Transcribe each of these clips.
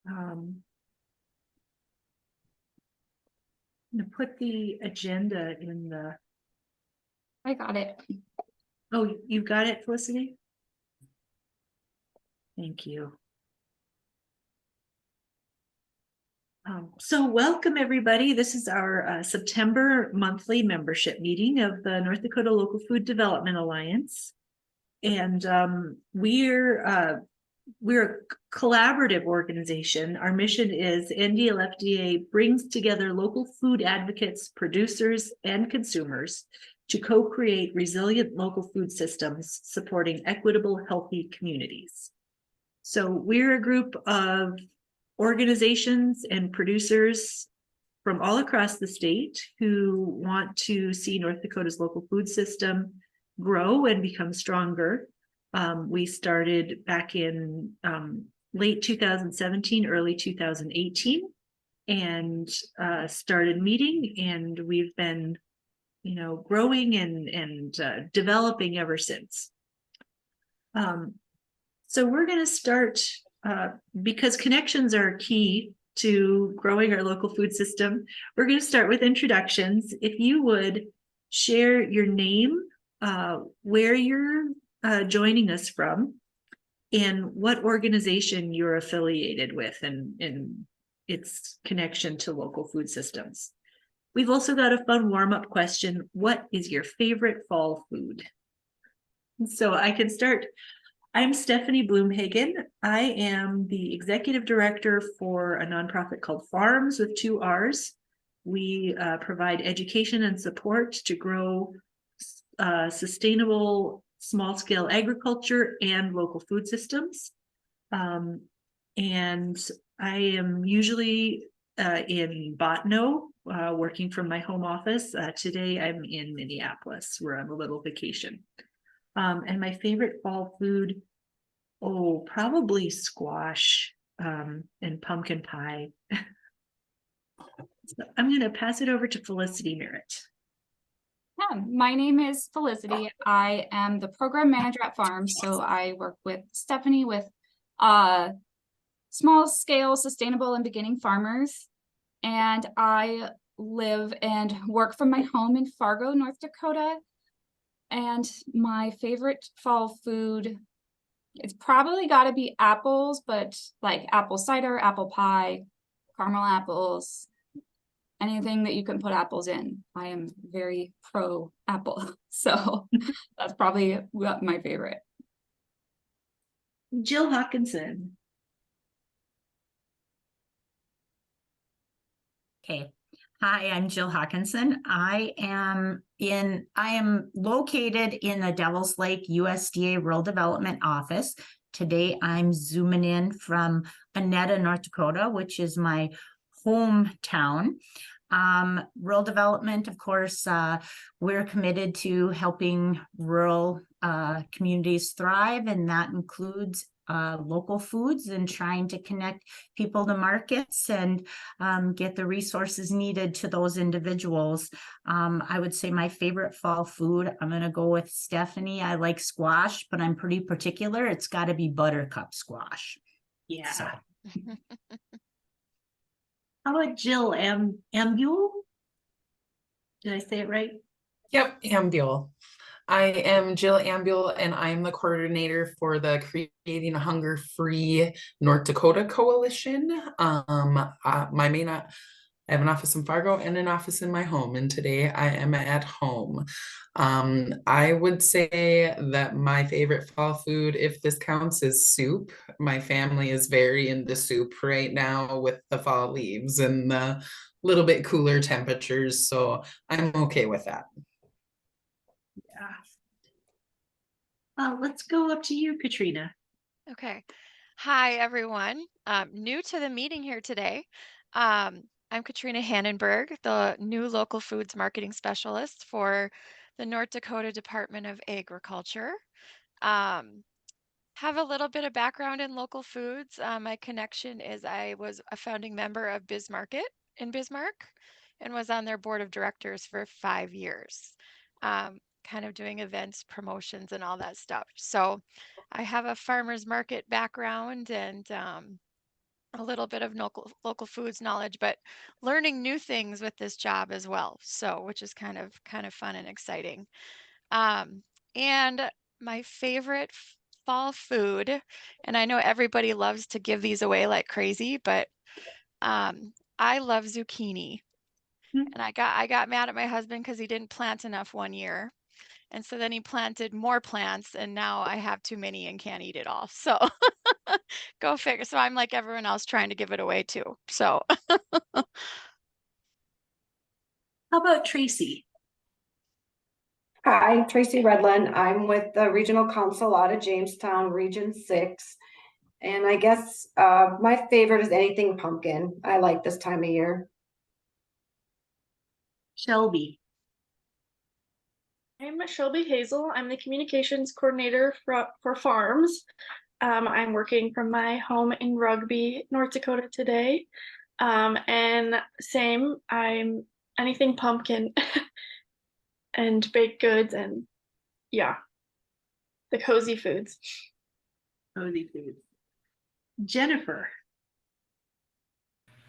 I'm gonna put the agenda in the, I got it. oh, you got it, Felicity? Thank you. So welcome everybody. This is our September monthly membership meeting of the North Dakota Local Food Development Alliance. And we're a collaborative organization. Our mission is NDLFDA brings together local food advocates, producers, and consumers to co-create resilient local food systems supporting equitable, healthy communities. So we're a group of organizations and producers from all across the state who want to see North Dakota's local food system grow and become stronger. We started back in late 2017, early 2018, and started meeting, and we've been, growing and developing ever since. So we're going to start because connections are key to growing our local food system. We're going to start with introductions. If you would share your name, where you're joining us from, and what organization you're affiliated with, and its connection to local food systems. We've also got a fun warm-up question. What is your favorite fall food? So I can start. I'm Stephanie Bloomhagen. I am the executive director for a nonprofit called Farms with 2 R's. We provide education and support to grow sustainable small-scale agriculture and local food systems. And I am usually in Bottineau, working from my home office. Today I'm in Minneapolis, where I'm a little vacation. And my favorite fall food, probably squash and pumpkin pie. So I'm going to pass it over to Felicity Merritt. Yeah, my name is Felicity. I am the program manager at Farms. So I work with Stephanie with small scale, sustainable and beginning farmers. And I live and work from my home in Fargo, North Dakota. And my favorite fall food, it's probably got to be apples, but like apple cider, apple pie, caramel apples, anything that you can put apples in. I am very pro apple. So that's probably my favorite. Jill Hawkinson. Okay. Hi, I'm Jill Hawkinson. I am located in the Devils Lake USDA Rural Development Office. Today, I'm zooming in from Annetta, North Dakota, which is my hometown. Rural development, of course, we're committed to helping rural communities thrive, and that includes local foods and trying to connect people to markets and get the resources needed to those individuals. I would say my favorite fall food, I'm going to go with Stephanie. I like squash, but I'm pretty particular. It's got to be buttercup squash. Yeah. So. How about Jill Ambule? Did I say it right? Yep, Ambule. I am Jill Ambule, and I am the coordinator for the Creating a Hunger-Free North Dakota Coalition. I have an office in Fargo and an office in my home, and today I am at home. I would say that my favorite fall food, if this counts, is soup. My family is very into soup right now with the fall leaves and the little bit cooler temperatures, so I'm okay with that. Yeah. Let's go up to you, Katrina. Okay. Hi, everyone. New to the meeting here today. I'm Katrina Hannenberg, the new local foods marketing specialist for the North Dakota Department of Agriculture. Have a little bit of background in local foods. My connection is I was a founding member of BizMarket in Bismarck and was on their board of directors for 5 years, kind of doing events, promotions, and all that stuff. So I have a farmer's market background and a little bit of local foods knowledge, but learning new things with this job as well. So, which is kind of fun and exciting. Um, and my favorite fall food, and I know everybody loves to give these away like crazy, but I love zucchini. Hmm. And I got mad at my husband because he didn't plant enough one year. And so then he planted more plants, and now I have too many and can't eat it all. So go figure. So I'm like everyone else trying to give it away too. So How about Tracy? Hi, Tracy Redland. I'm with the Regional Council out of Jamestown, Region 6. And I guess my favorite is anything pumpkin. I like this time of year. Shelby. I'm Shelby Hazel. I'm the communications coordinator for farms. I'm working from my home in Rugby, North Dakota today. And same, I'm anything pumpkin and baked goods and yeah, the cozy foods. Cozy foods. Jennifer.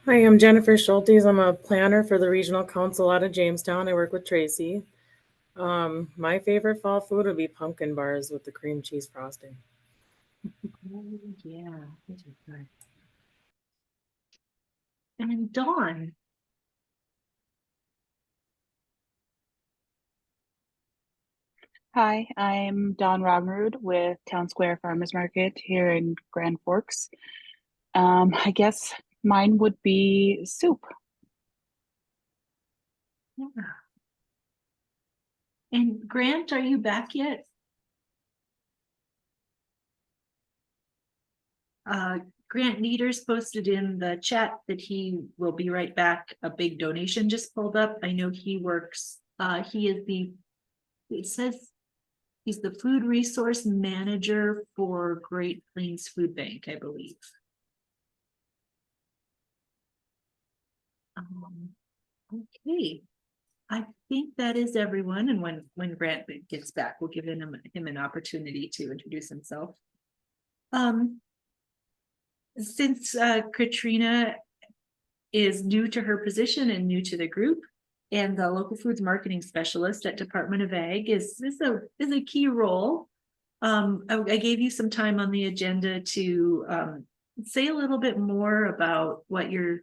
Hi, I'm Jennifer Schultes. I'm a planner for the Regional Council out of Jamestown. I work with Tracy. My favorite fall food would be pumpkin bars with the cream cheese frosting. Oh, yeah, those are good. And Dawn. Hi, I'm Dawn Rognerud with Town Square Farmers Market here in Grand Forks. I guess mine would be soup. Yeah. And Grant, are you back yet? Grant Leaders posted in the chat that he will be right back. A big donation just pulled up. I know he works, he is it says he's the food resource manager for Great Plains Food Bank, I believe. Okay, I think that is everyone. And when Grant gets back, we'll give him an opportunity to introduce himself. Since Katrina is new to her position and new to the group, and the local foods marketing specialist at Department of Ag is a key role. I gave you some time on the agenda to say a little bit more about what your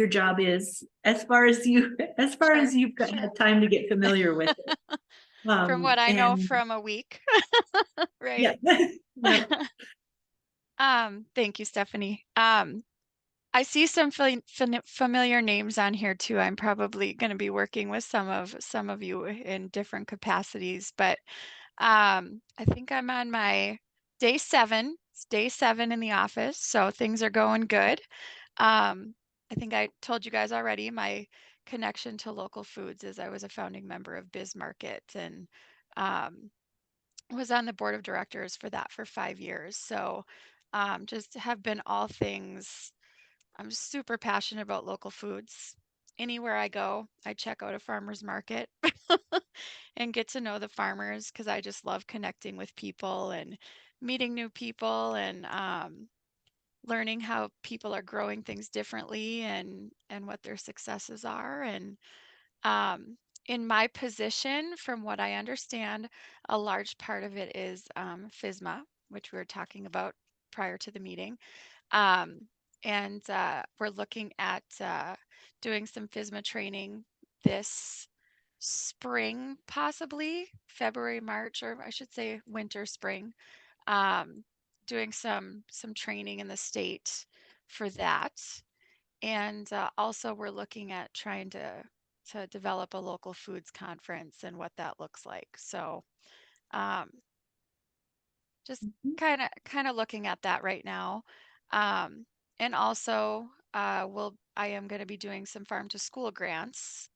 job is, as far as you've had time to get familiar with it. from what I know And from a week, yeah. right? Yeah. Thank you, Stephanie. I see some familiar names on here too. I'm probably going to be working with some of you in different capacities, but I think I'm on my day 7. It's day 7 in the office, so things are going good. I think I told you guys already, my connection to local foods is I was a founding member of Biz Market and was on the board of directors for that for 5 years. So just have been all things. I'm super passionate about local foods. Anywhere I go, I check out a farmer's market and get to know the farmers because I just love connecting with people and meeting new people and learning how people are growing things differently and what their successes are. And in my position, from what I understand, a large part of it is FSMA, which we were talking about prior to the meeting. And we're looking at doing some FSMA training this spring, possibly February, March, or I should say winter, spring. Doing some training in the state for that. And also we're looking at trying to develop a local foods conference and what that looks like. So just kind of looking at that right now. And also I am going to be doing some farm to school grants.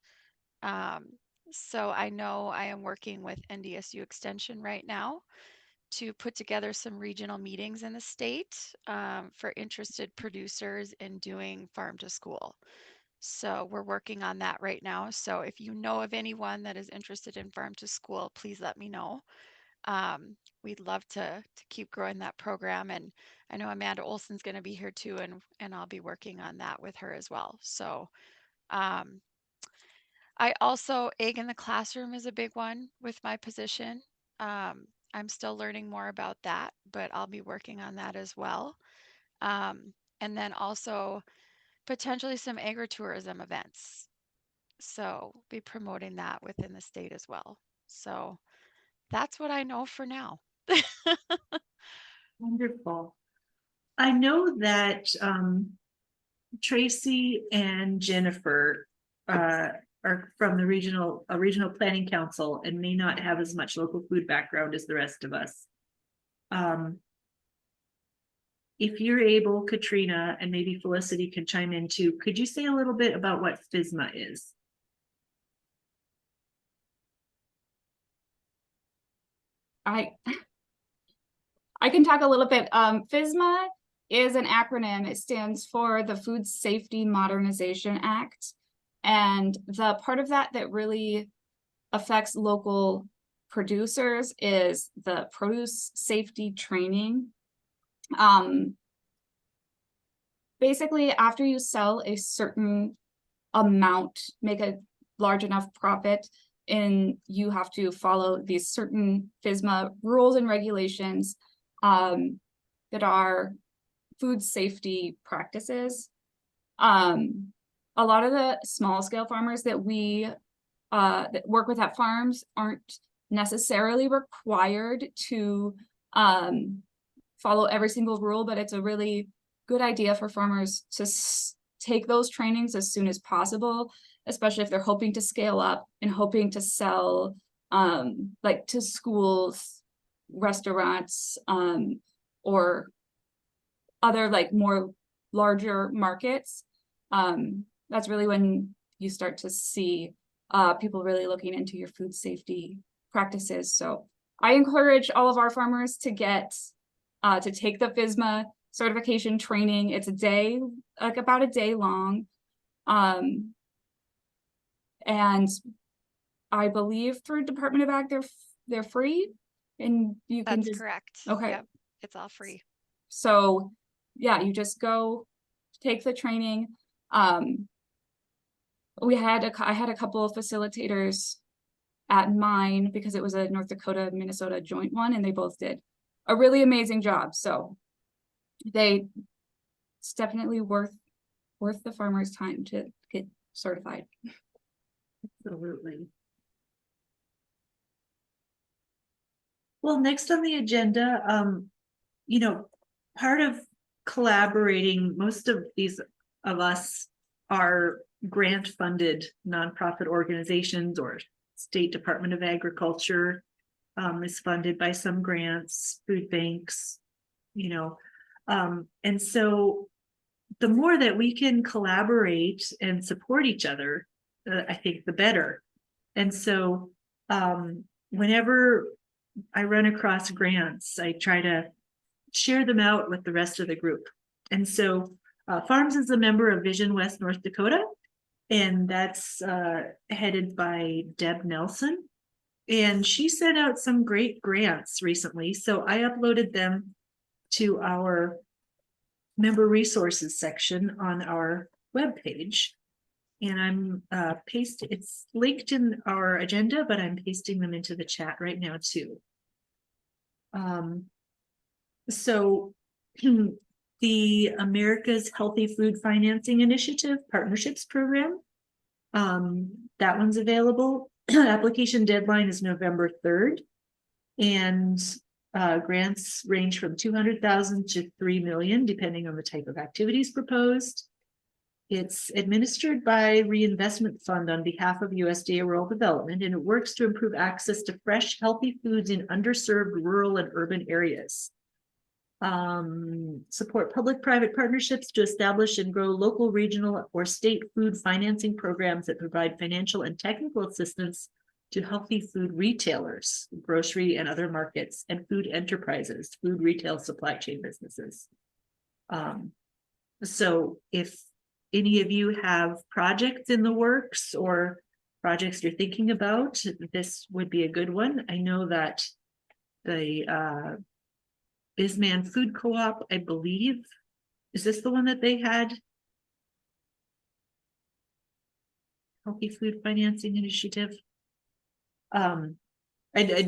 So I know I am working with NDSU Extension right now to put together some regional meetings in the state for interested producers in doing farm to school. So we're working on that right now. So if you know of anyone that is interested in farm to school, please let me know. We'd love to keep growing that program. And I know Amanda Olson's going to be here too, and I'll be working on that with her as well. So I also, egg in the classroom is a big one with my position. I'm still learning more about that, but I'll be working on that as well. And then also potentially some agritourism events. So be promoting that within the state as well. So that's what I know for now. Wonderful. I know that Tracy and Jennifer are from the regional planning council and may not have as much local food background as the rest of us. If you're able, Katrina, and maybe Felicity can chime in too, could you say a little bit about what FSMA is? I can talk a little bit. FSMA is an acronym. It stands for the Food Safety Modernization Act. And the part of that that really affects local producers is the produce safety training. Basically, after you sell a certain amount, make a large enough profit, and you have to follow these certain FSMA rules and regulations that are food safety practices. A lot of the small scale farmers that we that work with at farms aren't necessarily required to follow every single rule, but it's a really good idea for farmers to take those trainings as soon as possible, especially if they're hoping to scale up and hoping to sell like to schools, restaurants, or other like more larger markets. That's really when you start to see people really looking into your food safety practices. So I encourage all of our farmers to get to take the FSMA certification training. It's a day, like about a day long. And I believe through Department of Ag, they're free, and you can That's just, correct. okay. Yep, it's all free. So yeah, you just go take the training. I had a couple of facilitators at mine because it was a North Dakota, Minnesota joint one, and they both did a really amazing job. So it's definitely worth the farmer's time to get certified. Absolutely. Well, next on the agenda, you know, part of collaborating, most of these of us are grant funded nonprofit organizations, or State Department of Agriculture is funded by some grants, food banks, you know. And so the more that we can collaborate and support each other, I think the better. And so whenever I run across grants, I try to share them out with the rest of the group. And so Farms is a member of Vision West North Dakota, and that's headed by Deb Nelson. And she sent out some great grants recently, so I uploaded them to our member resources section on our webpage. And I'm it's linked in our agenda, but I'm pasting them into the chat right now too. So the America's Healthy Food Financing Initiative Partnerships Program, that one's available. Application deadline is November 3rd, and grants range from 200,000 to 3 million, depending on the type of activities proposed. It's administered by Reinvestment Fund on behalf of USDA Rural Development, and it works to improve access to fresh, healthy foods in underserved rural and urban areas. Support public-private partnerships to establish and grow local, regional, or state food financing programs that provide financial and technical assistance to healthy food retailers, grocery and other markets, and food enterprises, food retail supply chain businesses. So if any of you have projects in the works or projects you're thinking about, this would be a good one. I know that the Bisman Food Co-op, I believe. Is this the one that they had? Healthy Food Financing Initiative. I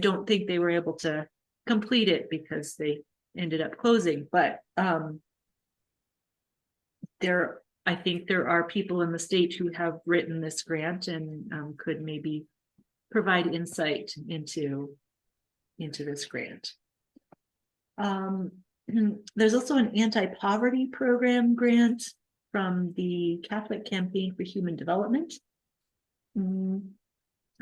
don't think they were able to complete it because they ended up closing, but I think there are people in the state who have written this grant and could maybe provide insight into this grant. There's also an anti-poverty program grant from the Catholic Campaign for Human Development.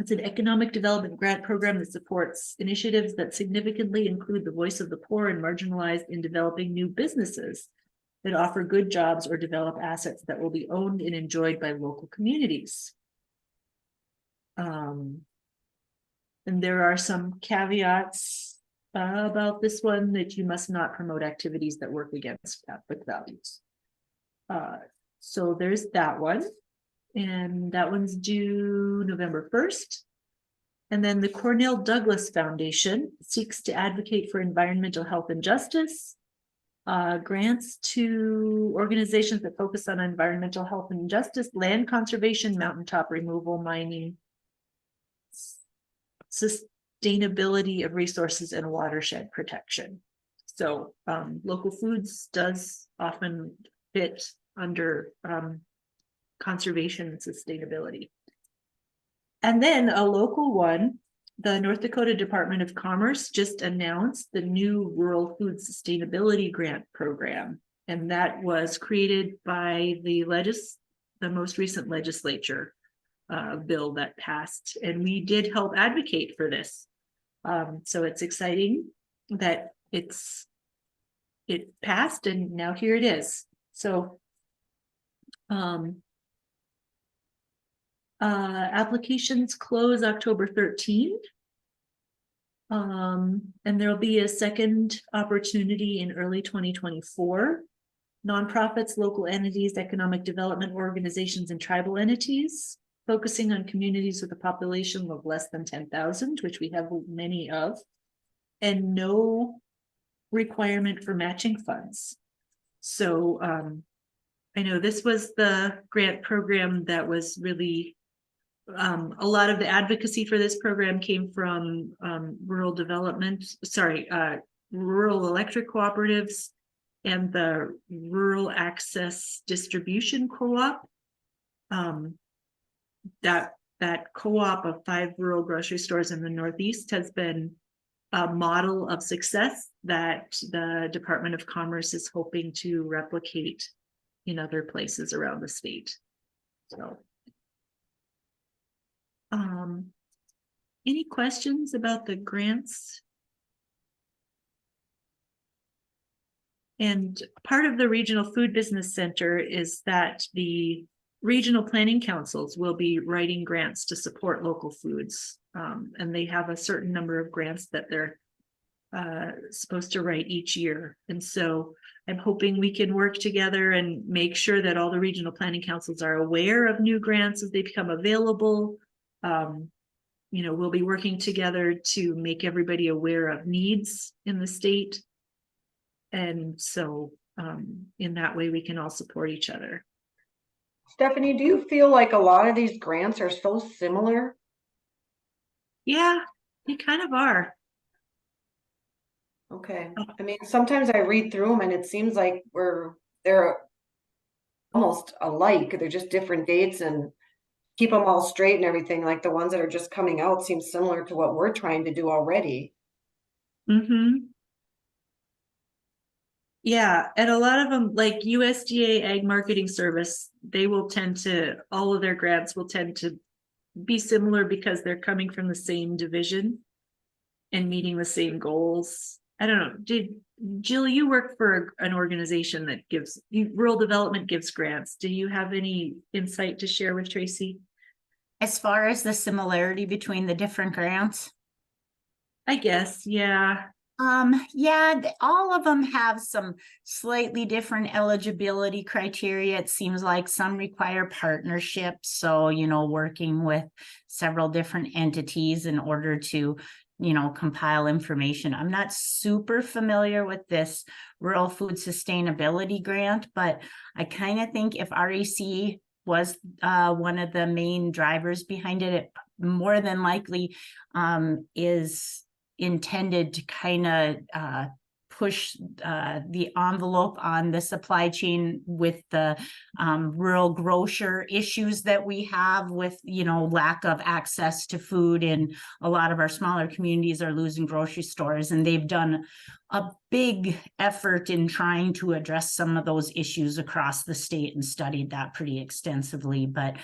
It's an economic development grant program that supports initiatives that significantly include the voice of the poor and marginalized in developing new businesses that offer good jobs or develop assets that will be owned and enjoyed by local communities. And there are some caveats about this one, that you must not promote activities that work against Catholic values. So there's that one. And that one's due November 1st. And then the Cornell Douglas Foundation seeks to advocate for environmental health and justice. Grants to organizations that focus on environmental health and justice, land conservation, mountaintop removal, mining, sustainability of resources, and watershed protection. So local foods does often fit under conservation and sustainability. And then a local one, the North Dakota Department of Commerce just announced the new Rural Food Sustainability Grant Program. And that was created by the most recent legislature bill that passed. And we did help advocate for this. So it's exciting that it passed and now here it is. So applications close October 13th. And there'll be a second opportunity in early 2024. Nonprofits, local entities, economic development organizations, and tribal entities focusing on communities with a population of less than 10,000, which we have many of, and no requirement for matching funds. So I know this was the grant program that was really a lot of the advocacy for this program came from rural electric cooperatives and the Rural Access Distribution Co-op. That co-op of 5 rural grocery stores in the Northeast has been a model of success that the Department of Commerce is hoping to replicate in other places around the state. So any questions about the grants? And part of the Regional Food Business Center is that the regional planning councils will be writing grants to support local foods. And they have a certain number of grants that they're supposed to write each year. And so I'm hoping we can work together and make sure that all the regional planning councils are aware of new grants as they become available. We'll be working together to make everybody aware of needs in the state. And so in that way, we can all support each other. Stephanie, do you feel like a lot of these grants are so similar? Yeah, they kind of are. Okay. I mean, sometimes I read through them and it seems like they're almost alike. They're just different dates and keep them all straight and everything. Like the ones that are just coming out seem similar to what we're trying to do already. Mm-hmm. Yeah, and a lot of them, like USDA Ag Marketing Service, all of their grants will tend to be similar because they're coming from the same division and meeting the same goals. I don't know. Jill, you work for an organization that rural development gives grants. Do you have any insight to share with Tracy? As far as the similarity between the different grants? I guess, yeah. All of them have some slightly different eligibility criteria. It seems like some require partnerships. So, working with several different entities in order to compile information. I'm not super familiar with this Rural Food Sustainability Grant, but I kind of think if REC was one of the main drivers behind it, it more than likely is intended to kind of push the envelope on the supply chain with the rural grocer issues that we have with, lack of access to food, and a lot of our smaller communities are losing grocery stores, and they've done a big effort in trying to address some of those issues across the state and studied that pretty extensively. But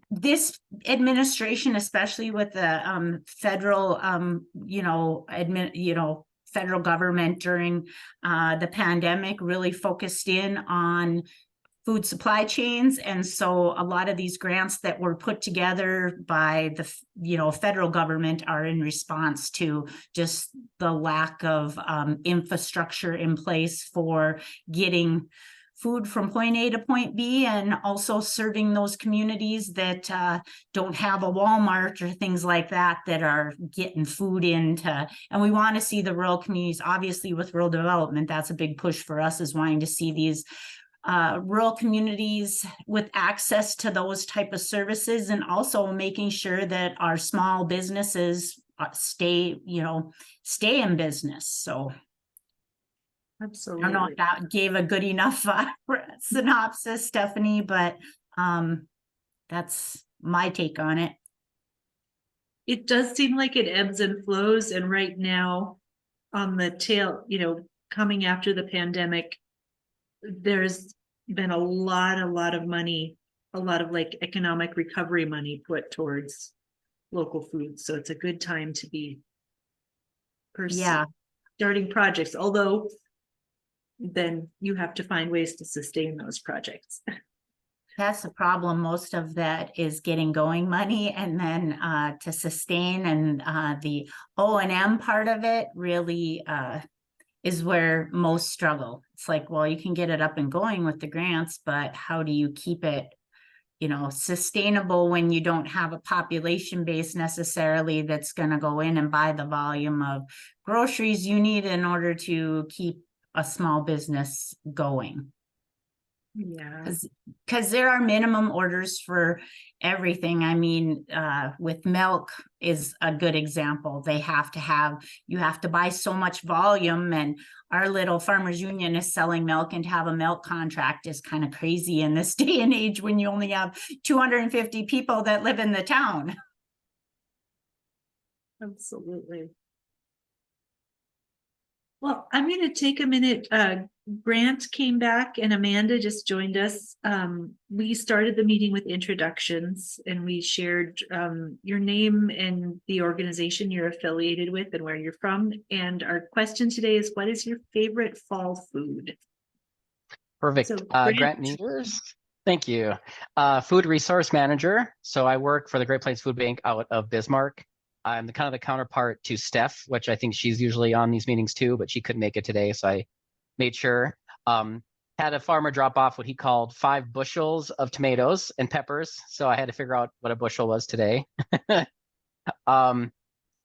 this administration, especially with the federal, federal government during the pandemic, really focused in on food supply chains. And so a lot of these grants that were put together by the, federal government are in response to just the lack of infrastructure in place for getting food from point A to point B, and also serving those communities that don't have a Walmart or things like that are getting food into. And we want to see the rural communities, obviously with rural development, that's a big push for us, is wanting to see these rural communities with access to those type of services, and also making sure that our small businesses stay in business. So Absolutely. I don't know if that gave a good enough synopsis, Stephanie, but that's my take on it. It does seem like it ebbs and flows, and right now on the tail, coming after the pandemic, there's been a lot of money, a lot of economic recovery money put towards local food. So it's a good time to be starting projects, although then you have to find ways to sustain those projects. That's the problem. Most of that is getting going money, and then to sustain, and the O&M part of it really is where most struggle. It's like, well, you can get it up and going with the grants, but how do you keep it, sustainable when you don't have a population base necessarily that's going to go in and buy the volume of groceries you need in order to keep a small business going? Yeah, because there are minimum orders for everything. I mean, with milk is a good example. You have to buy so much volume, and our little farmers union is selling milk, and to have a milk contract is kind of crazy in this day and age when you only have 250 people that live in the town. absolutely. Well, I'm going to take a minute. Grant came back and Amanda just joined us. We started the meeting with introductions, and we shared your name and the organization you're affiliated with and where you're from. And our question today is, what is your favorite fall food? Perfect. So, Grant Meters. Thank you. Food resource manager. So I work for the Great Plains Food Bank out of Bismarck. I'm the kind of the counterpart to Steph, which I think she's usually on these meetings too, but she couldn't make it today. So I made sure. Had a farmer drop off what he called 5 bushels of tomatoes and peppers. So I had to figure out what a bushel was today.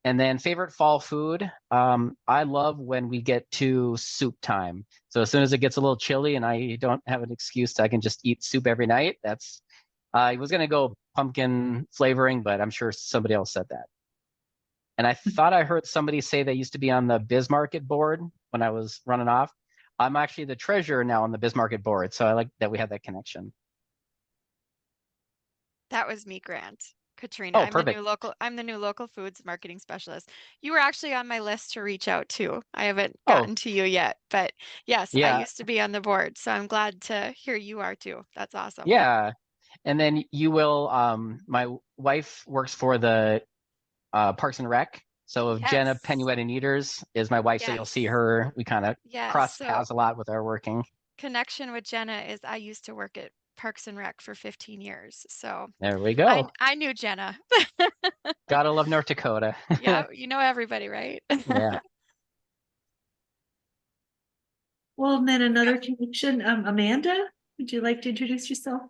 And then favorite fall food. I love when we get to soup time. So as soon as it gets a little chilly and I don't have an excuse, I can just eat soup every night. I was going to go pumpkin flavoring, but I'm sure somebody else said that. And I thought I heard somebody say they used to be on the Bismarck board when I was running off. I'm actually the treasurer now on the Bismarck board. So I like that we have that connection. That was me, Grant. Katrina. Oh, I'm perfect. the new local foods marketing specialist. You were actually on my list to reach out to. I haven't gotten to you yet, but yes, Yeah. I used to be on the board. So I'm glad to hear you are too. That's awesome. Yeah. And then you will, my wife works for the Parks and Rec. So if Jenna Yes. Penuet and Eaters is my wife, so you'll see Yes. her. We kind of Yes. cross So paths a lot with our working. connection with Jenna is I used to work at Parks and Rec for 15 years. So There we go. I knew Jenna. Gotta love North Dakota. Yeah, you know everybody, right? Yeah. Well, and then another connection, Amanda, would you like to introduce yourself?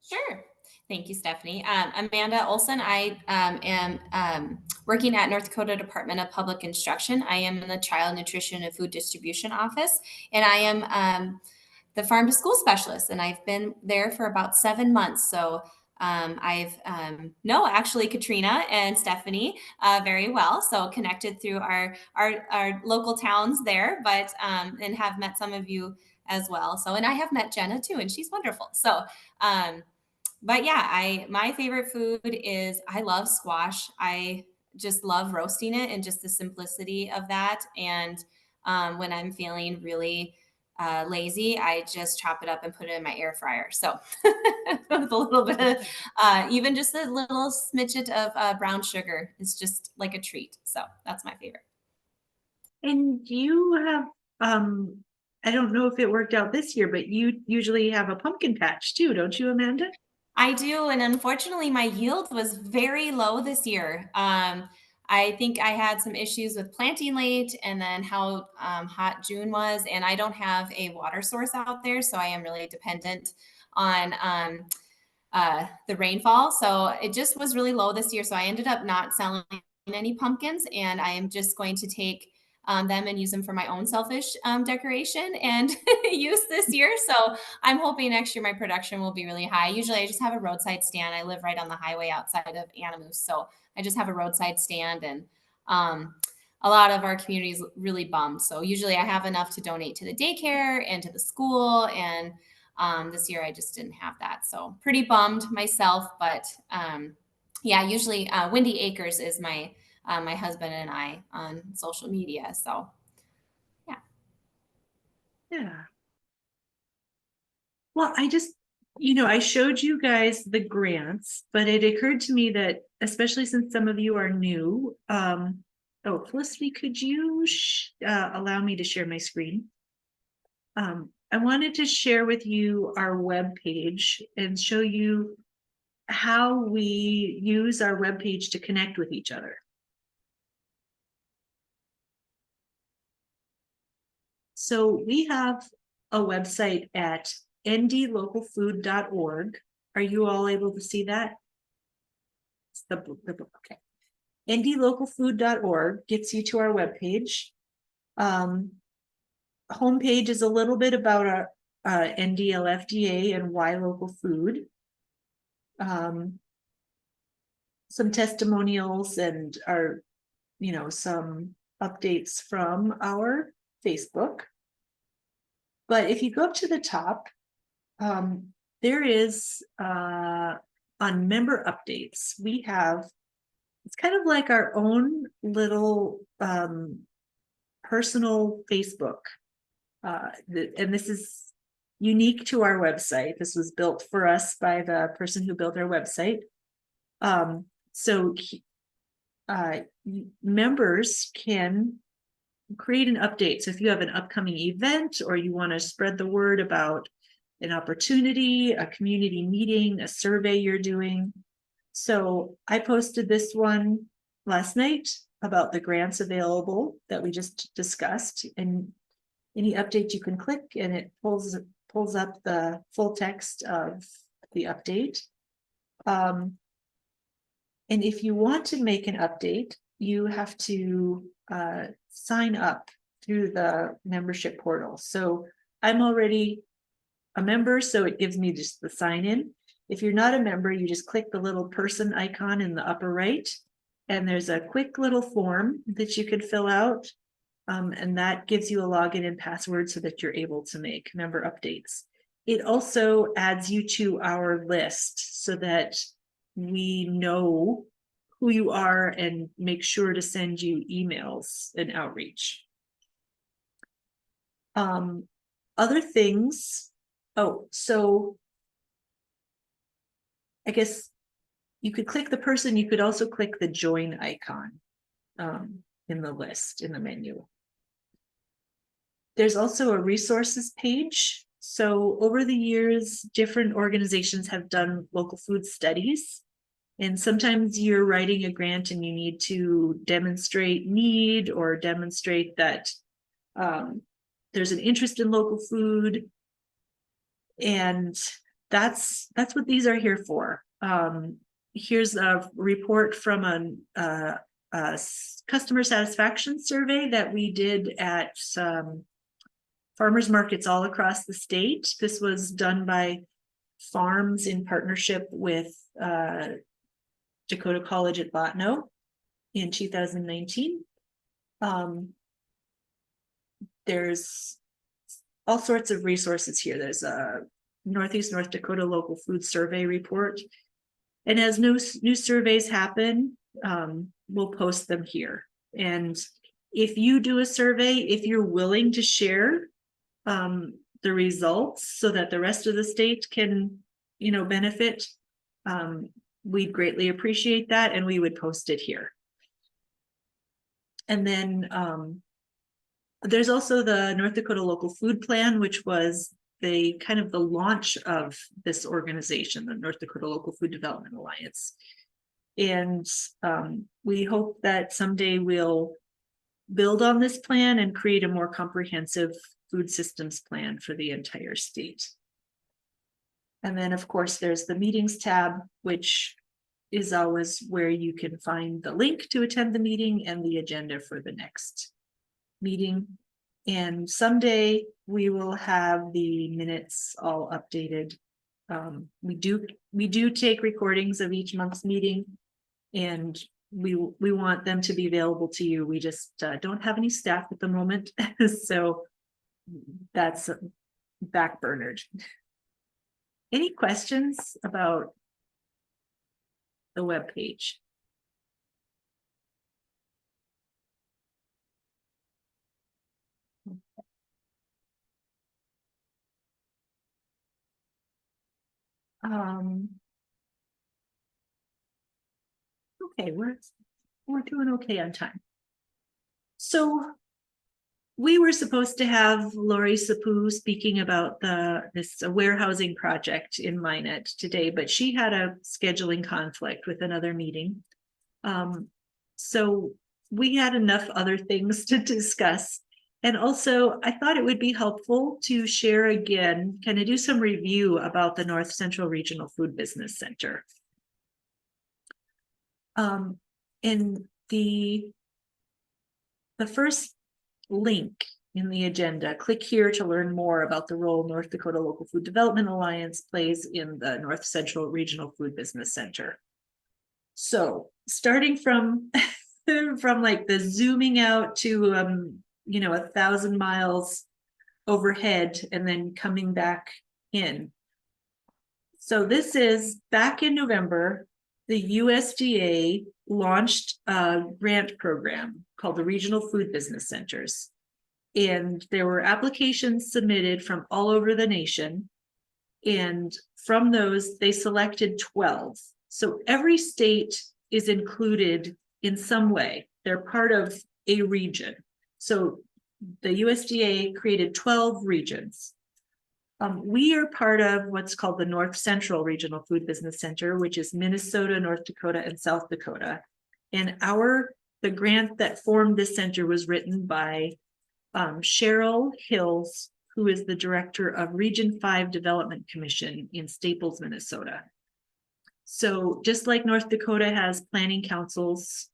Sure. Thank you, Stephanie. Amanda Olson. I am working at North Dakota Department of Public Instruction. I am in the Child Nutrition and Food Distribution Office, and I am the farm to school specialist, and I've been there for about 7 months. So I've know actually Katrina and Stephanie very well, so connected through our local towns there, but and have met some of you as well. So, and I have met Jenna too, and she's wonderful. So but yeah, my favorite food is, I love squash. I just love roasting it and just the simplicity of that. And when I'm feeling really lazy, I just chop it up and put it in my air fryer. So with a little bit of, even just a little smidget of brown sugar is just like a treat. So that's my favorite. And you have, I don't know if it worked out this year, but you usually have a pumpkin patch too, don't you, Amanda? I do, and unfortunately, my yield was very low this year. I think I had some issues with planting late, and then how hot June was, and I don't have a water source out there, so I am really dependent on the rainfall. So it just was really low this year, so I ended up not selling any pumpkins, and I am just going to take them and use them for my own selfish decoration and use this year. So I'm hoping next year my production will be really high. Usually I just have a roadside stand. I live right on the highway outside of Animus. So I just have a roadside stand, and a lot of our community is really bummed. So usually I have enough to donate to the daycare and to the school. And this year I just didn't have that. So pretty bummed myself, but yeah, usually Windy Acres is my husband and I on social media. So yeah. Yeah. Well, I showed you guys the grants, but it occurred to me that, especially since some of you are new, oh, Felicity, could you allow me to share my screen? I wanted to share with you our webpage and show you how we use our webpage to connect with each other. So we have a website at ndlocalfood.org. Are you all able to see that? It's the book, okay. ndlocalfood.org gets you to our webpage. Homepage is a little bit about our NDLFDA and why local food. Some testimonials and some updates from our Facebook. But if you go up to the top, there is on member updates, we have, it's kind of like our own little personal Facebook. And this is unique to our website. This was built for us by the person who built our website. So members can create an update. So if you have an upcoming event, or you want to spread the word about an opportunity, a community meeting, a survey you're doing. So I posted this one last night about the grants available that we just discussed, and any update you can click and it pulls up the full text of the update. And if you want to make an update, you have to sign up through the membership portal. So I'm already a member, so it gives me just the sign in. If you're not a member, you just click the little person icon in the upper right, and there's a quick little form that you can fill out. And that gives you a login and password so that you're able to make member updates. It also adds you to our list so that we know who you are and make sure to send you emails and outreach. Other things. Oh, so I guess you could click the person. You could also click the join icon in the list, in the menu. There's also a resources page. So over the years, different organizations have done local food studies. And sometimes you're writing a grant and you need to demonstrate need or demonstrate that there's an interest in local food. And that's what these are here for. Here's a report from a customer satisfaction survey that we did at farmers markets all across the state. This was done by Farms in partnership with Dakota College at Botno in 2019. There's all sorts of resources here. There's a Northeast North Dakota local food survey report. And as new surveys happen, we'll post them here. And if you do a survey, if you're willing to share the results so that the rest of the state can, benefit, we'd greatly appreciate that, and we would post it here. And then there's also the North Dakota Local Food Plan, which was the kind of the launch of this organization, the North Dakota Local Food Development Alliance. And we hope that someday we'll build on this plan and create a more comprehensive food systems plan for the entire state. And then, of course, there's the meetings tab, which is always where you can find the link to attend the meeting and the agenda for the next meeting. And someday we will have the minutes all updated. We do take recordings of each month's meeting, and we want them to be available to you. We just don't have any staff at the moment, so that's backburnered. Any questions about the web page? Okay, we're doing okay on time. So we were supposed to have Lori Sapu speaking about this warehousing project in Minot today, but she had a scheduling conflict with another meeting. So we had enough other things to discuss. And also, I thought it would be helpful to share again, kind of do some review about the North Central Regional Food Business Center. In the first link in the agenda, click here to learn more about the role North Dakota Local Food Development Alliance plays in the North Central Regional Food Business Center. So starting from like the zooming out to 1,000 miles overhead and then coming back in. So this is back in November, the USDA launched a grant program called the Regional Food Business Centers. And there were applications submitted from all over the nation. And from those, they selected 12. So every state is included in some way. They're part of a region. So the USDA created 12 regions. We are part of what's called the North Central Regional Food Business Center, which is Minnesota, North Dakota, and South Dakota. And the grant that formed this center was written by Cheryl Hills, who is the director of Region 5 Development Commission in Staples, Minnesota. So just like North Dakota has planning councils,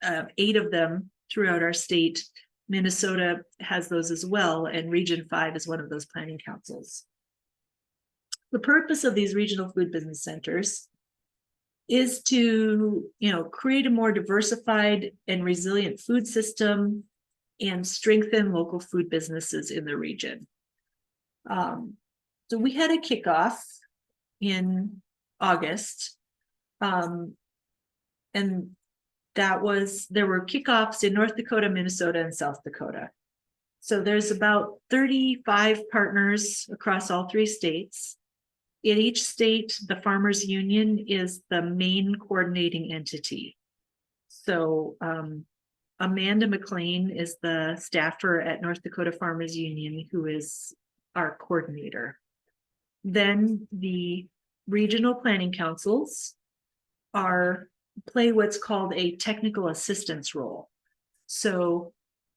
8 of them throughout our state, Minnesota has those as well, and Region 5 is one of those planning councils. The purpose of these regional food business centers is to, create a more diversified and resilient food system and strengthen local food businesses in the region. So we had a kickoff in August, and there were kickoffs in North Dakota, Minnesota, and South Dakota. So there's about 35 partners across all 3 states. In each state, the Farmers Union is the main coordinating entity. So Amanda McLean is the staffer at North Dakota Farmers Union, who is our coordinator. Then the regional planning councils play what's called a technical assistance role. So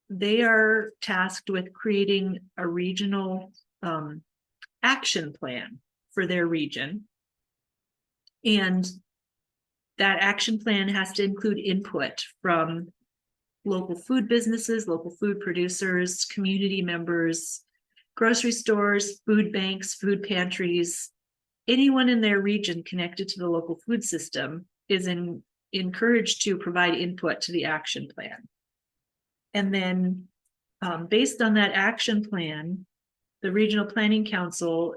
they are tasked with creating a regional action plan for their region. And that action plan has to include input from local food businesses, local food producers, community members, grocery stores, food banks, food pantries. Anyone in their region connected to the local food system is encouraged to provide input to the action plan. And then based on that action plan, the Regional Planning Council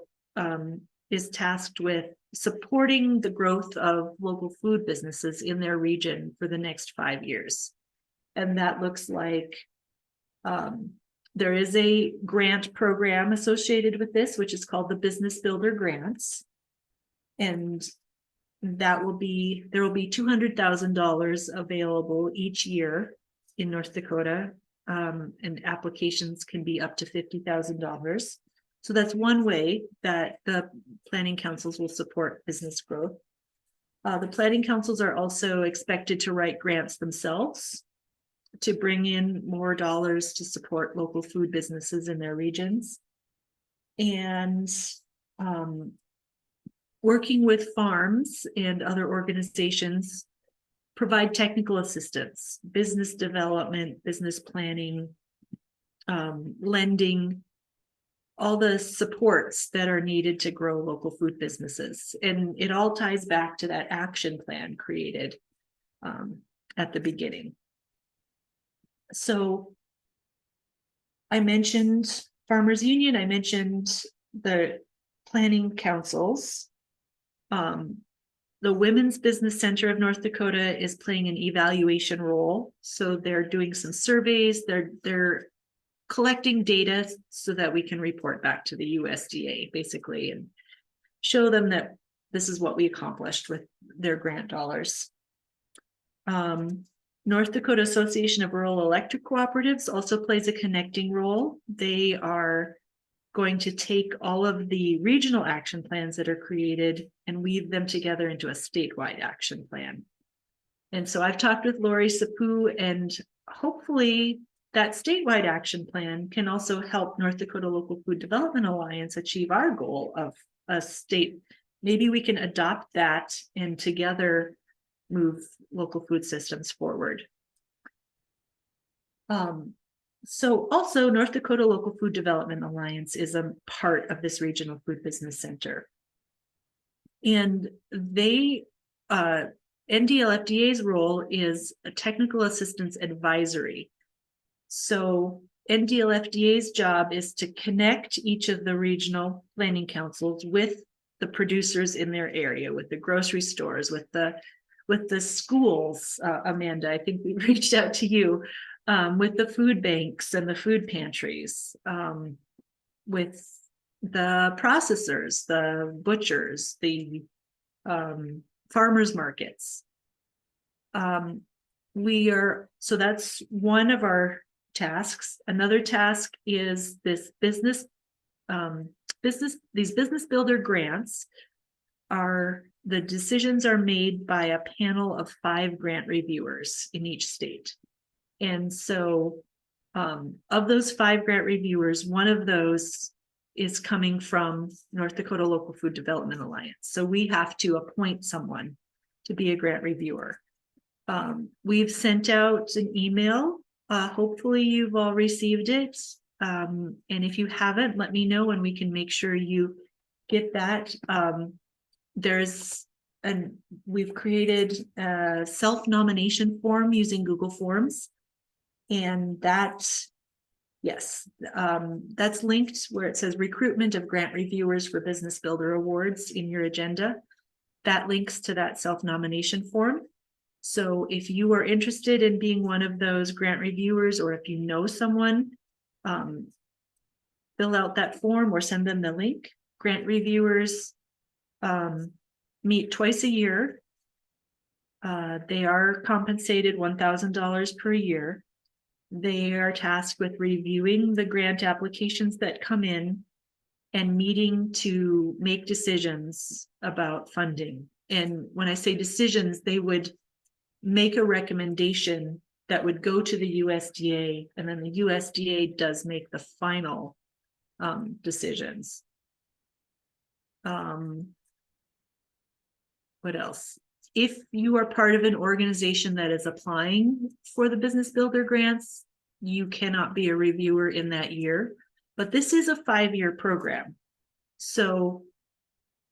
is tasked with supporting the growth of local food businesses in their region for the next 5 years. And that looks like there is a grant program associated with this, which is called the Business Builder Grants. And there will be $200,000 available each year in North Dakota. And applications can be up to $50,000. So that's one way that the planning councils will support business growth. The planning councils are also expected to write grants themselves to bring in more dollars to support local food businesses in their regions. And working with farms and other organizations, provide technical assistance, business development, business planning, lending, all the supports that are needed to grow local food businesses. And it all ties back to that action plan created at the beginning. So I mentioned Farmers Union, I mentioned the planning councils. The Women's Business Center of North Dakota is playing an evaluation role. So they're doing some surveys, they're collecting data so that we can report back to the USDA basically and show them that this is what we accomplished with their grant dollars. North Dakota Association of Rural Electric Cooperatives also plays a connecting role. They are going to take all of the regional action plans that are created and weave them together into a statewide action plan. And so I've talked with Lori Sapu, and hopefully that statewide action plan can also help North Dakota Local Food Development Alliance achieve our goal of a state. Maybe we can adopt that and together move local food systems forward. So also North Dakota Local Food Development Alliance is a part of this regional food business center. And they, NDLFDA's role is a technical assistance advisory. So NDLFDA's job is to connect each of the regional planning councils with the producers in their area, with the grocery stores, with the schools. Amanda, I think we reached out to you. With the food banks and the food pantries, with the processors, the butchers, the farmers markets. So that's one of our tasks. Another task is this business builder grants the decisions are made by a panel of 5 grant reviewers in each state. And so of those 5 grant reviewers, one of those is coming from North Dakota Local Food Development Alliance. So we have to appoint someone to be a grant reviewer. We've sent out an email. Hopefully you've all received it. And if you haven't, let me know and we can make sure you get that. We've created a self-nomination form using Google Forms. And that's linked where it says recruitment of grant reviewers for Business Builder Awards in your agenda. That links to that self-nomination form. So if you are interested in being one of those grant reviewers, or if you know someone, fill out that form or send them the link. Grant reviewers meet twice a year. They are compensated $1,000 per year. They are tasked with reviewing the grant applications that come in and meeting to make decisions about funding. And when I say decisions, they would make a recommendation that would go to the USDA, and then the USDA does make the final decisions. what else? If you are part of an organization that is applying for the Business Builder grants, you cannot be a reviewer in that year, but this is a 5-year program. So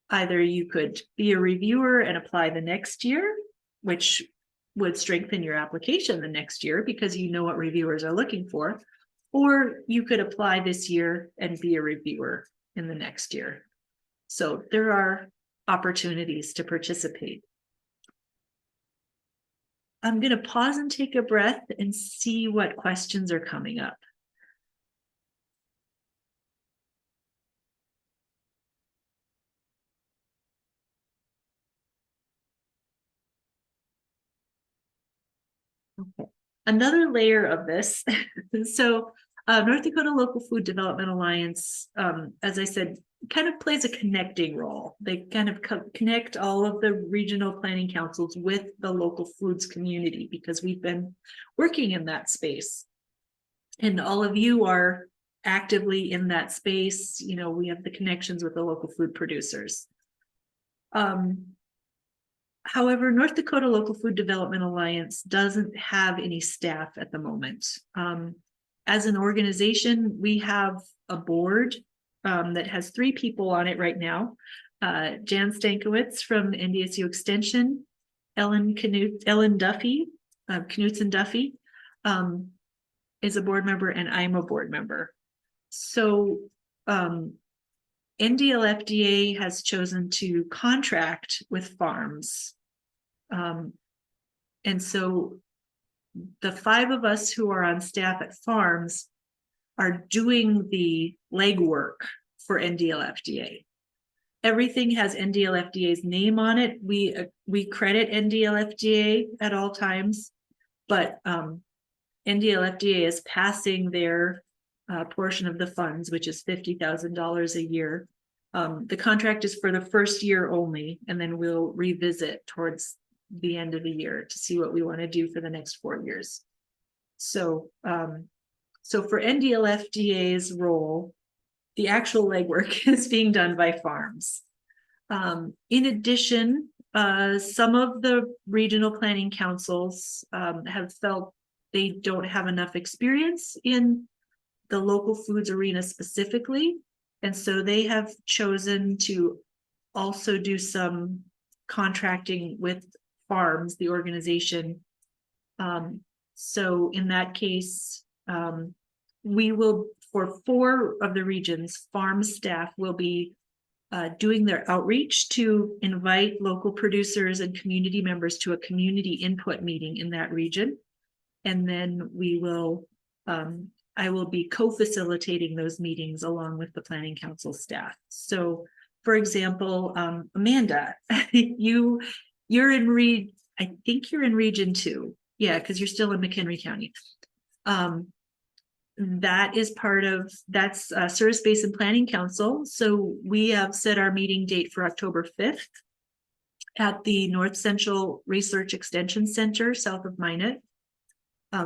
either you could be a reviewer and apply the next year, which would strengthen your application the next year because you know what reviewers are looking for, or you could apply this year and be a reviewer in the next year. So there are opportunities to participate. I'm going to pause and take a breath and see what questions are coming up. Okay. Another layer of this. So North Dakota Local Food Development Alliance, as I said, kind of plays a connecting role. They kind of connect all of the regional planning councils with the local foods community because we've been working in that space. And all of you are actively in that space. You know, we have the connections with the local food producers. However, North Dakota Local Food Development Alliance doesn't have any staff at the moment. As an organization, we have a board that has 3 people on it right now. Jan Stankiewicz from NDSU Extension, Ellen Duffy, Knutson Duffy, is a board member, and I'm a board member. So NDLFDA has chosen to contract with farms. And so the 5 of us who are on staff at farms are doing the legwork for NDLFDA. Everything has NDLFDA's name on it. We credit NDLFDA at all times, but NDLFDA is passing their portion of the funds, which is $50,000 a year. The contract is for the first year only, and then we'll revisit towards the end of the year to see what we want to do for the next 4 years. So, so for NDLFDA's role, the actual legwork is being done by farms. In addition, some of the regional planning councils have felt they don't have enough experience in the local foods arena specifically. And so they have chosen to also do some contracting with farms, the organization. So in that case, we will, for 4 of the regions, farm staff will be doing their outreach to invite local producers and community members to a community input meeting in that region. And then we will, I will be co-facilitating those meetings along with the planning council staff. So for example, Amanda, you're in I think you're in region 2. Yeah, because you're still in McHenry County. That is part of, that's Service Basin Planning Council. So we have set our meeting date for October 5th at the North Central Research Extension Center south of Minot,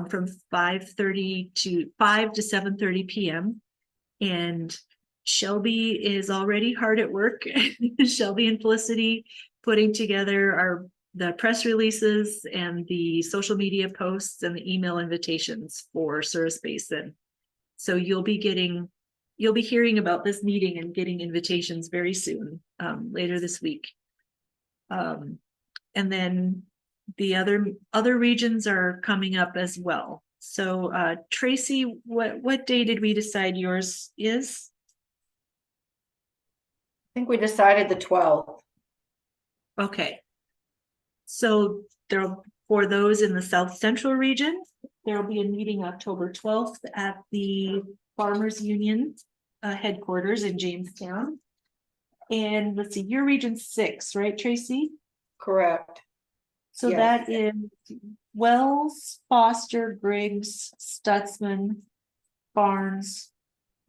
from 5 to 7:30 p.m. And Shelby is already hard at work. Shelby and Felicity putting together the press releases and the social media posts and the email invitations for Service Basin. So you'll be hearing about this meeting and getting invitations very soon, later this week. And then the other regions are coming up as well. So Tracy, what day did we decide yours is? I think we decided the 12th. Okay. So for those in the South Central region, there will be a meeting October 12th at the Farmers Union headquarters in Jamestown. And let's see, you're region 6, right, Tracy? Correct. So Yes. that is Wells, Foster, Griggs, Stutzman, Barnes,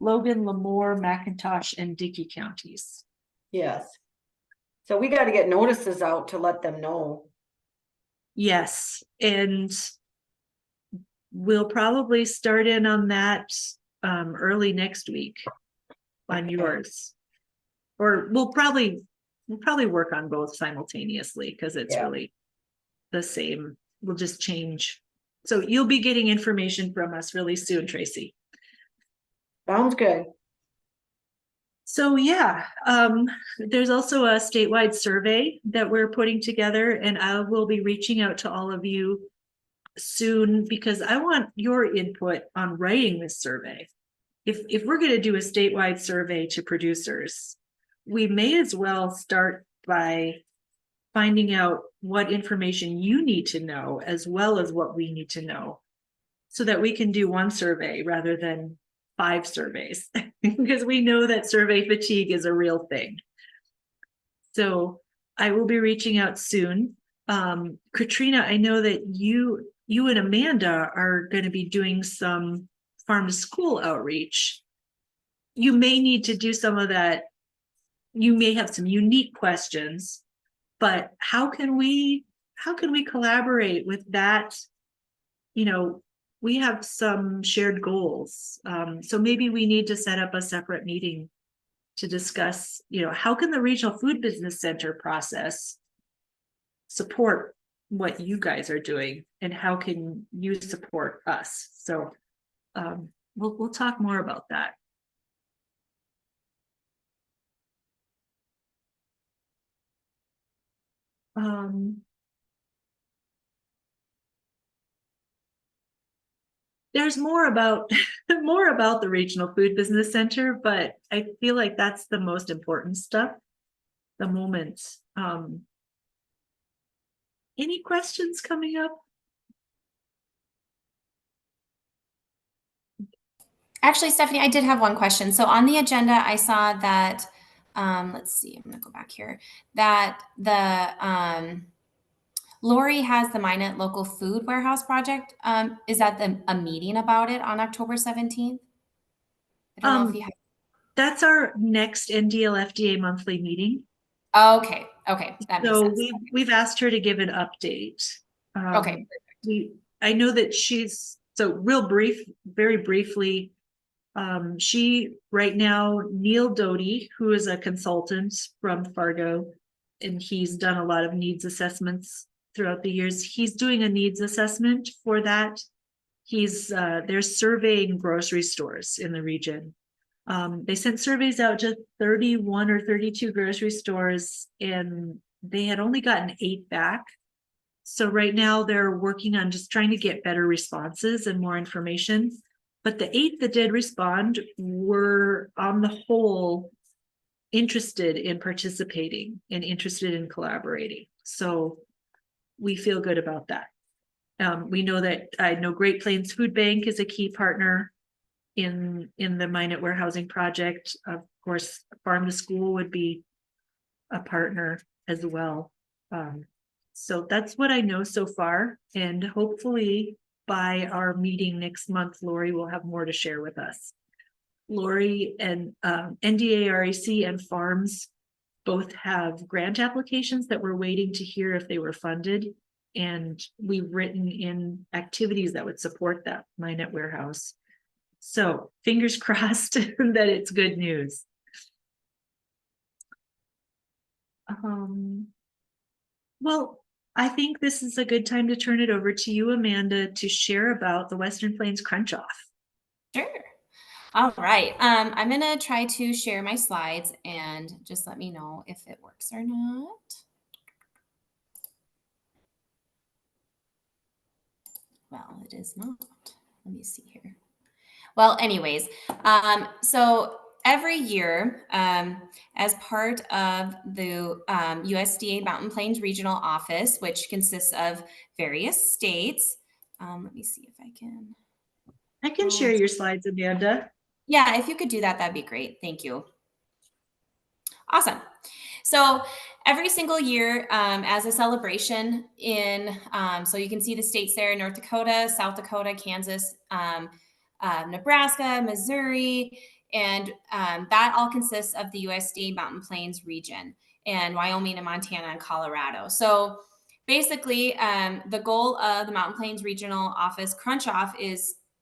Logan, Lemoore, McIntosh, and Dickey counties. Yes. So we got to get notices out to let them know. Yes, and we'll probably start in on that early next week on yours. Or we'll probably we'll probably work on both simultaneously because it's Yeah. really the same. We'll just change. So you'll be getting information from us really soon, Tracy. Sounds good. So yeah, there's also a statewide survey that we're putting together, and I will be reaching out to all of you soon because I want your input on writing this survey. If we're going to do a statewide survey to producers, we may as well start by finding out what information you need to know as well as what we need to know, so that we can do one survey rather than 5 surveys, because we know that survey fatigue is a real thing. So I will be reaching out soon. Katrina, I know that you and Amanda are going to be doing some farm to school outreach. You may need to do some of that. You may have some unique questions, but how can we collaborate with that? You know, we have some shared goals. So maybe we need to set up a separate meeting to discuss, you know, how can the Regional Food Business Center process support what you guys are doing, and how can you support us? So we'll talk more about that. There's more about the Regional Food Business Center, but I feel like that's the most important stuff. The moment. Any questions coming up? Actually, Stephanie, I did have one question. So on the agenda, I saw that, let's see, I'm gonna go back here, that the Lori has the Minot Local Food Warehouse Project. Is that a meeting about it on October 17th? I don't know if you have. That's our next NDLFDA monthly meeting. Okay, that makes So sense. we've asked her to give an update. Okay. I know that she's, so very briefly, she right now, Neil Doty, who is a consultant from Fargo, and he's done a lot of needs assessments throughout the years. He's doing a needs assessment for that. They're surveying grocery stores in the region. They sent surveys out to 31 or 32 grocery stores, and they had only gotten 8 back. So right now they're working on just trying to get better responses and more information. But the 8 that did respond were, on the whole, interested in participating and interested in collaborating. So we feel good about that. We know that, I know Great Plains Food Bank is a key partner in the Minot Warehousing Project. Of course, Farm to School would be a partner as well. So that's what I know so far, and hopefully by our meeting next month, Lori will have more to share with us. Lori and NDAREC and Farms both have grant applications that we're waiting to hear if they were funded, and we've written in activities that would support that Minot Warehouse. So fingers crossed that it's good news. Well, I think this is a good time to turn it over to you, Amanda, to share about the Western Plains Crunch Off. Sure. All right. I'm going to try to share my slides and just let me know if it works or not. Well, it is not. Let me see here. Well, anyways, so every year, as part of the USDA Mountain Plains Regional Office, which consists of various states, let me see if I can. I can share your slides, Amanda. Yeah, if you could do that, that'd be great. Thank you. Awesome. So every single year, as a celebration in, so you can see the states there: North Dakota, South Dakota, Kansas, Nebraska, Missouri, and that all consists of the USDA Mountain Plains region, and Wyoming and Montana and Colorado. So basically, the goal of the Mountain Plains Regional Office Crunch Off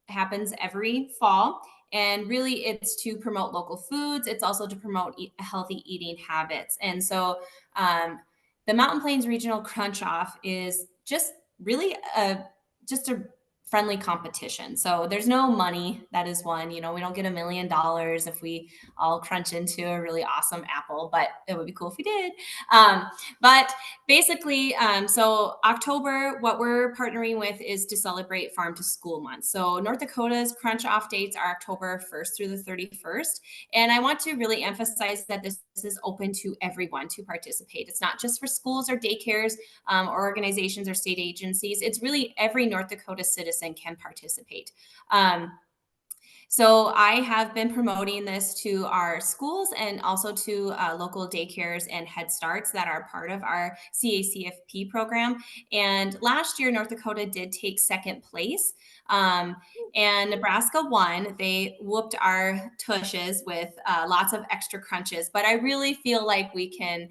happens every fall, And really it's to promote local foods. It's also to promote healthy eating habits. And so the Mountain Plains Regional Crunch Off is just really just a friendly competition. So there's no money. That is one. You know, we don't get $1 million if we all crunch into a really awesome apple, but it would be cool if we did. But basically, so October, what we're partnering with is to celebrate Farm to School Month. So North Dakota's Crunch Off dates are October 1st through the 31st. And I want to really emphasize that this is open to everyone to participate. It's not just for schools or daycares or organizations or state agencies. It's really every North Dakota citizen can participate. So I have been promoting this to our schools and also to local daycares and Head Starts that are part of our CACFP program. And last year, North Dakota did take second place. And Nebraska won. They whooped our tushes with lots of extra crunches, but I really feel like we can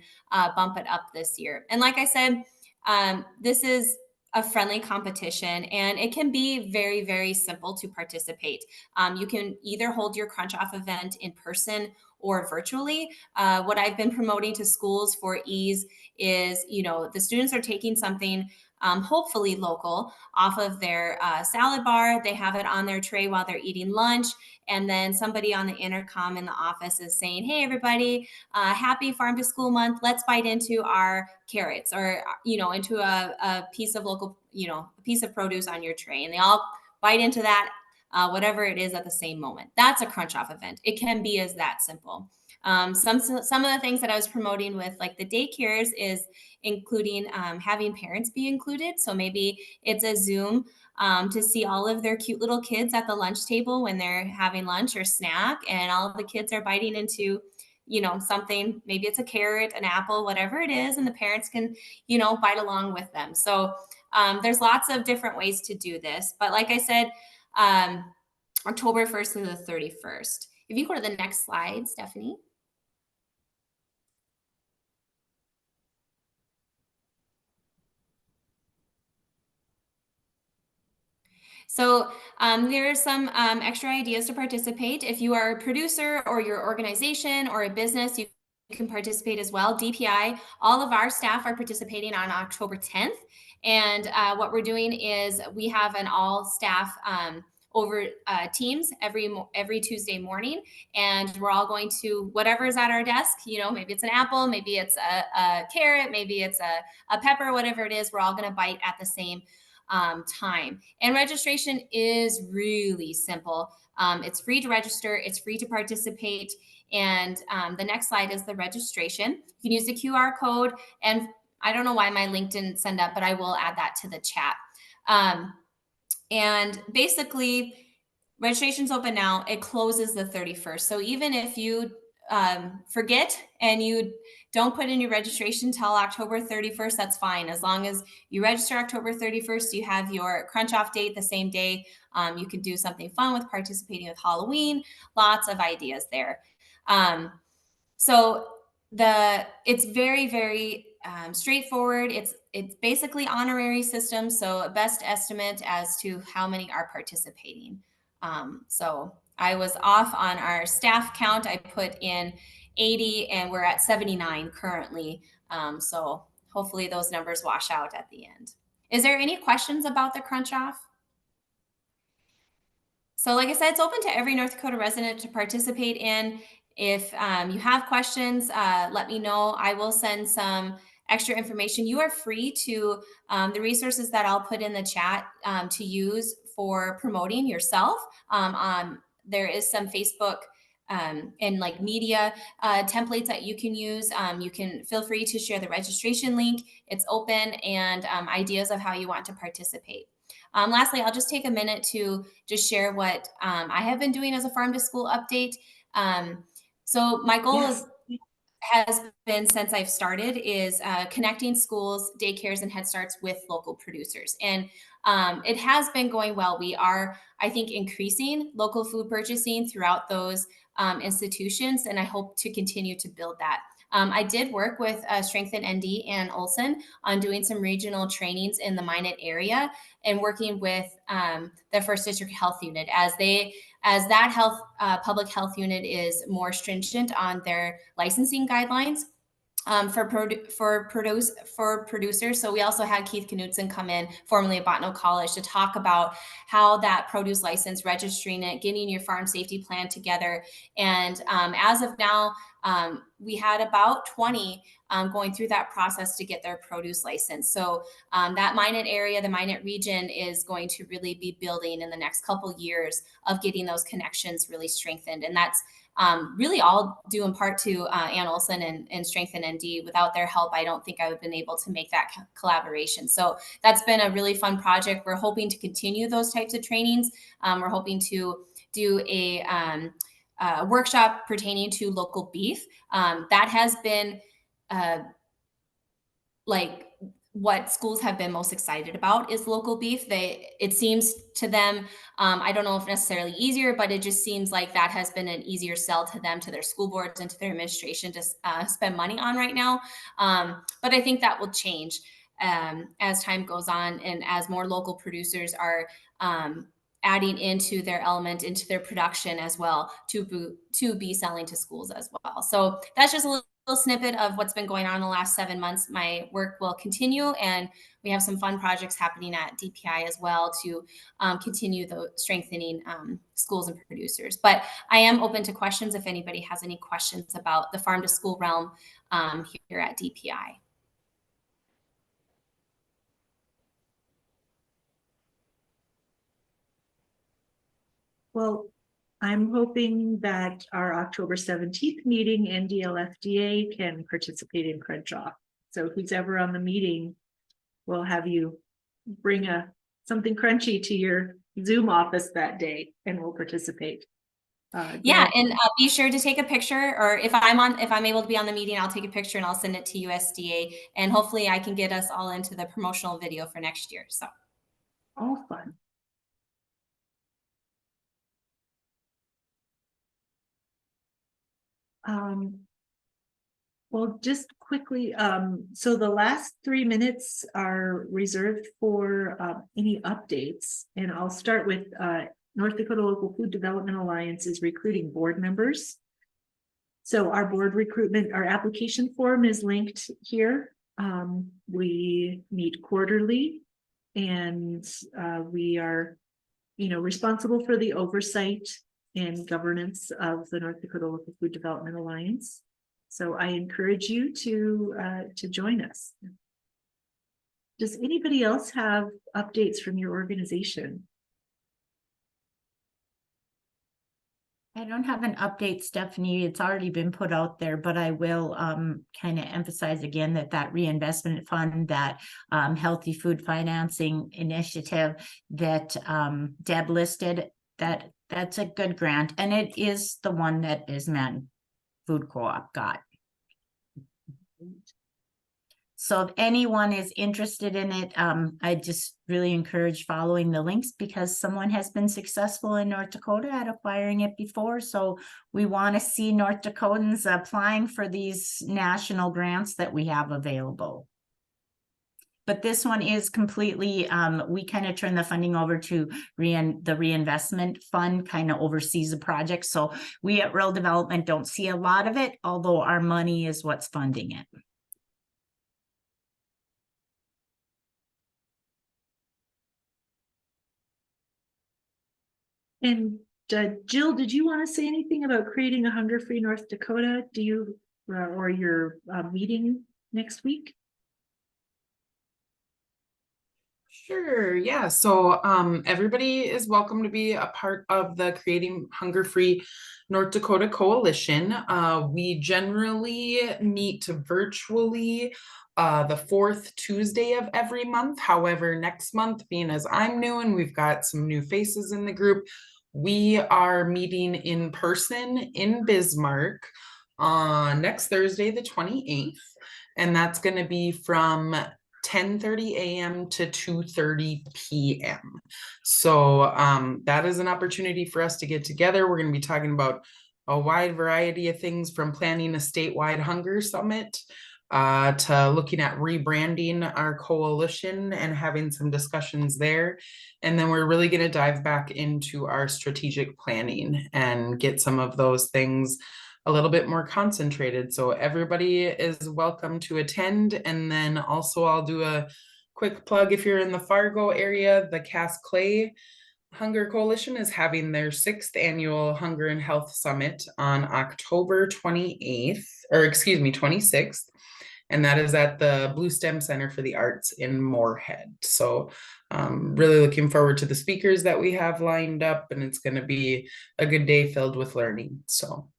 bump it up this year. And like I said, this is a friendly competition, and it can be very, very simple to participate. You can either hold your Crunch Off event in person or virtually. What I've been promoting to schools for ease is, you know, the students are taking something hopefully local off of their salad bar. They have it on their tray while they're eating lunch. And then somebody on the intercom in the office is saying, hey, everybody, happy Farm to School Month. Let's bite into our carrots or, you know, into a piece of local, you know, a piece of produce on your tray. And they all bite into that, whatever it is at the same moment. That's a Crunch Off event. It can be as that simple. Some of the things that I was promoting with like the daycares is including having parents be included. So maybe it's a Zoom to see all of their cute little kids at the lunch table when they're having lunch or snack, and all of the kids are biting into, you know, something, maybe it's a carrot, an apple, whatever it is, and the parents can, you know, bite along with them. So there's lots of different ways to do this. But like I said, October 1st through the 31st. If you go to the next slide, Stephanie. So there are some extra ideas to participate. If you are a producer or your organization or a business, you can participate as well. DPI, all of our staff are participating on October 10th. And what we're doing is we have an all staff over Teams every Tuesday morning, and we're all going to whatever is at our desk. You know, maybe it's an apple, maybe it's a carrot, maybe it's a pepper, whatever it is. We're all going to bite at the same time. And registration is really simple. It's free to register. It's free to participate. And the next slide is the registration. You can use the QR code, and I don't know why my link didn't send up, but I will add that to the chat. And basically, registration's open now. It closes the 31st. So even if you forget and you don't put in your registration till October 31st, that's fine. As long as you register October 31st, you have your Crunch Off date the same day. You can do something fun with participating with Halloween. Lots of ideas there. So it's very, very straightforward. It's basically honorary system. So a best estimate as to how many are participating. So I was off on our staff count. I put in 80 and we're at 79 currently. So hopefully those numbers wash out at the end. Is there any questions about the Crunch Off? So like I said, it's open to every North Dakota resident to participate in. If you have questions, let me know. I will send some extra information. You are free to the resources that I'll put in the chat to use for promoting yourself. There is some Facebook and like media templates that you can use. You can feel free to share the registration link. It's open, and ideas of how you want to participate. Lastly, I'll just take a minute to just share what I have been doing as a Farm to School update. So my goal has been, since I've started, is connecting schools, daycares, and Head Starts with local producers. And it has been going well. We are, I think, increasing local food purchasing throughout those institutions, and I hope to continue to build that. I did work with Strengthen ND and Olson on doing some regional trainings in the Minot area and working with the First District Health Unit as that health public health unit is more stringent on their licensing guidelines. For producers. So we also had Keith Knudsen come in, formerly of Botno College, to talk about how that produce license, registering it, getting your farm safety plan together. And as of now, we had about 20 going through that process to get their produce license. So that Minot area, the Minot region, is going to really be building in the next couple years of getting those connections really strengthened. And that's really all due in part to Ann Olson and Strengthen ND. Without their help, I don't think I would have been able to make that collaboration. So that's been a really fun project. We're hoping to continue those types of trainings. We're hoping to do a workshop pertaining to local beef. That has been like what schools have been most excited about is local beef. It seems to them, I don't know if necessarily easier, but it just seems like that has been an easier sell to them, to their school boards and to their administration to spend money on right now. But I think that will change as time goes on and as more local producers are adding into their element, into their production as well, to be selling to schools as well. So that's just a little snippet of what's been going on in the last 7 months. My work will continue, and we have some fun projects happening at DPI as well to continue the strengthening schools and producers. But I am open to questions if anybody has any questions about the farm to school realm here at DPI. Well, I'm hoping that our October 17th meeting, NDLFDA, can participate in Crenshaw. So who's ever on the meeting, we'll have you bring something crunchy to your Zoom office that day, and we'll participate. Yeah, and be sure to take a picture, or if I'm able to be on the meeting, I'll take a picture and I'll send it to USDA, and hopefully I can get us all into the promotional video for next year. So all fun. Well, just quickly, so the last 3 minutes are reserved for any updates, and I'll start with North Dakota Local Food Development Alliance is recruiting board members. So our board recruitment, our application form is linked here. We meet quarterly, and we are, responsible for the oversight and governance of the North Dakota Local Food Development Alliance. So I encourage you to join us. Does anybody else have updates from your organization? I don't have an update, Stephanie. It's already been put out there, but I will kind of emphasize again that reinvestment fund, that healthy food financing initiative that Deb listed, that's a good grant, and it is the one that Bisman Food Co-op got. So if anyone is interested in it, I just really encourage following the links, because someone has been successful in North Dakota at acquiring it before. So we want to see North Dakotans applying for these national grants that we have available. But this one is completely, we kind of turn the funding over to the reinvestment fund, kind of oversees the project. So we at Rural Development don't see a lot of it, although our money is what's funding it. And Jill, did you want to say anything about creating a hunger-free North Dakota? Do you, or your meeting next week? Sure, yeah. So everybody is welcome to be a part of the Creating Hunger-Free North Dakota Coalition. We generally meet virtually the fourth Tuesday of every month. However, next month, being as I'm new and we've got some new faces in the group, we are meeting in person in Bismarck on next Thursday, the 28th. And that's going to be from 10:30 a.m. to 2:30 p.m. So that is an opportunity for us to get together. We're going to be talking about a wide variety of things from planning a statewide hunger summit to looking at rebranding our coalition and having some discussions there. And then we're really going to dive back into our strategic planning and get some of those things a little bit more concentrated. So everybody is welcome to attend. And then also I'll do a quick plug if you're in the Fargo area, the Cass Clay Hunger Coalition is having their 6th annual Hunger and Health Summit on October 28th, or excuse me, 26th. And that is at the Blue Stem Center for the Arts in Moorhead. So really looking forward to the speakers that we have lined up, and it's going to be a good day filled with learning. So.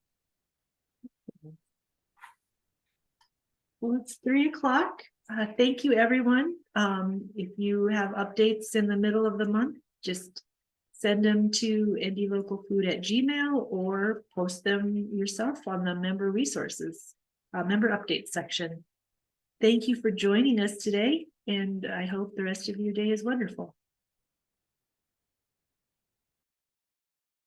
Well, it's 3 o'clock. Thank you, everyone. If you have updates in the middle of the month, just send them to indylocalfood@gmail.com or post them yourself on the member resources, member updates section. Thank you for joining us today, and I hope the rest of your day is wonderful.